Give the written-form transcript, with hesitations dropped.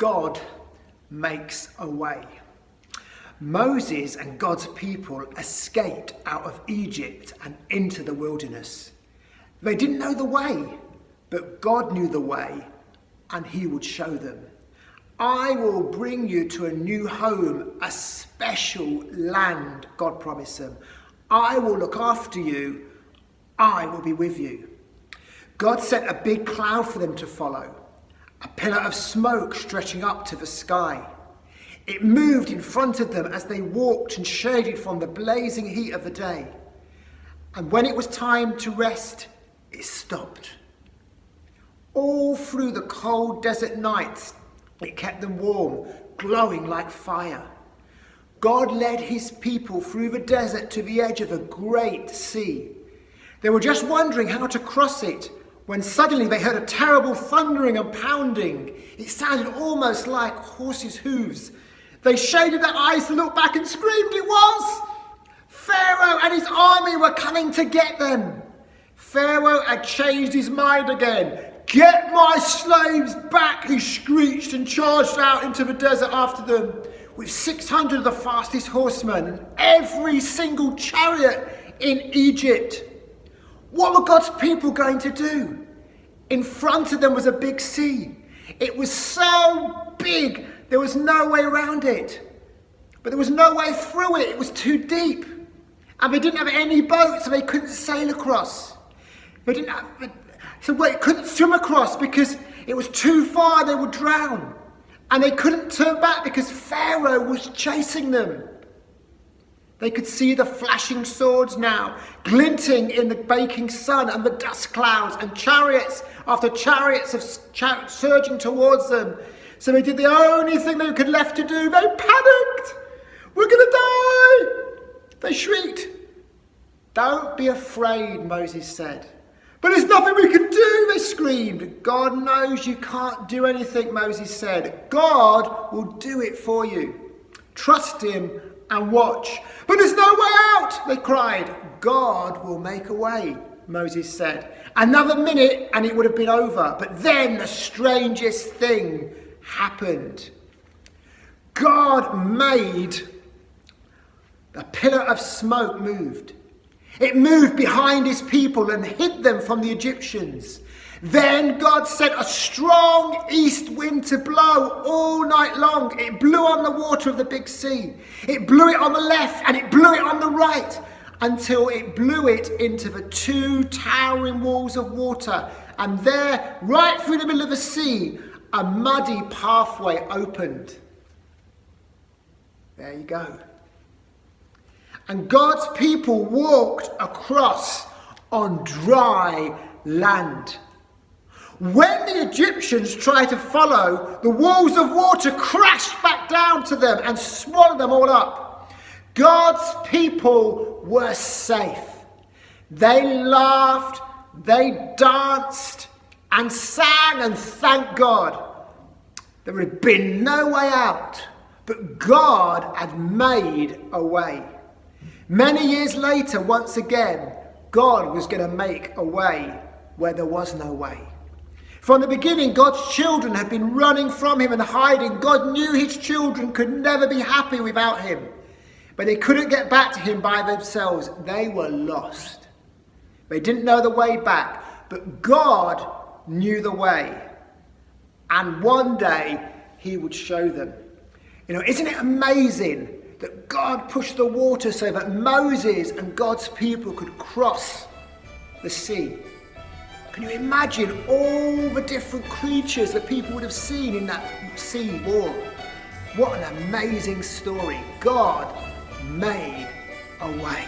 God makes a way. Moses and God's people escaped out of Egypt and into the wilderness. They didn't know the way, but God knew the way, and he would show them. I will bring you to a new home, a special land, God promised them. I will look after you. I will be with you. God sent a big cloud for them to follow, a pillar of smoke stretching up to the sky. It moved in front of them as they walked and shaded from the blazing heat of the day. And when it was time to rest, it stopped. All through the cold desert nights, it kept them warm, glowing like fire. God led his people through the desert to the edge of a great sea. They were just wondering how to cross it when suddenly they heard a terrible thundering and pounding. It sounded almost like horses' hooves. They shaded their eyes to look back and screamed. It was Pharaoh and his army were coming to get them. Pharaoh had changed his mind again. "Get my slaves back," he screeched and charged out into the desert after them with 600 of the fastest horsemen and every single chariot in Egypt. What were God's people going to do? In front of them was a big sea. It was so big, there was no way around it. But there was no way through it. It was too deep. And they didn't have any boats, so they couldn't sail across. They couldn't swim across because it was too far, they would drown. And they couldn't turn back because Pharaoh was chasing them. They could see the flashing swords now, glinting in the baking sun and the dust clouds, and chariots after chariots of surging towards them. So they did the only thing they could left to do. They panicked. "We're going to die!" They shrieked. "Don't be afraid," Moses said. "But there's nothing we can do," they screamed. "God knows you can't do anything," Moses said. "God will do it for you. Trust him and watch." "But there's no way out," they cried. "God will make a way," Moses said. Another minute and it would have been over. But then the strangest thing happened. God made the pillar of smoke moved. It moved behind his people and hid them from the Egyptians. Then God sent a strong east wind to blow all night long. It blew on the water of the big sea. It blew it on the left and it blew it on the right until it blew it into the two towering walls of water. And there, right through the middle of the sea, a muddy pathway opened. There you go. And God's people walked across on dry land. When the Egyptians tried to follow, the walls of water crashed back down to them and swallowed them all up. God's people were safe. They laughed, they danced and sang and thanked God. There had been no way out, but God had made a way. Many years later, once again, God was going to make a way where there was no way. From the beginning, God's children had been running from him and hiding. God knew his children could never be happy without him. But they couldn't get back to him by themselves. They were lost. They didn't know the way back. But God knew the way. And one day, he would show them. Isn't it amazing that God pushed the water so that Moses and God's people could cross the sea? Can you imagine all the different creatures that people would have seen in that sea wall? What an amazing story. God made a way.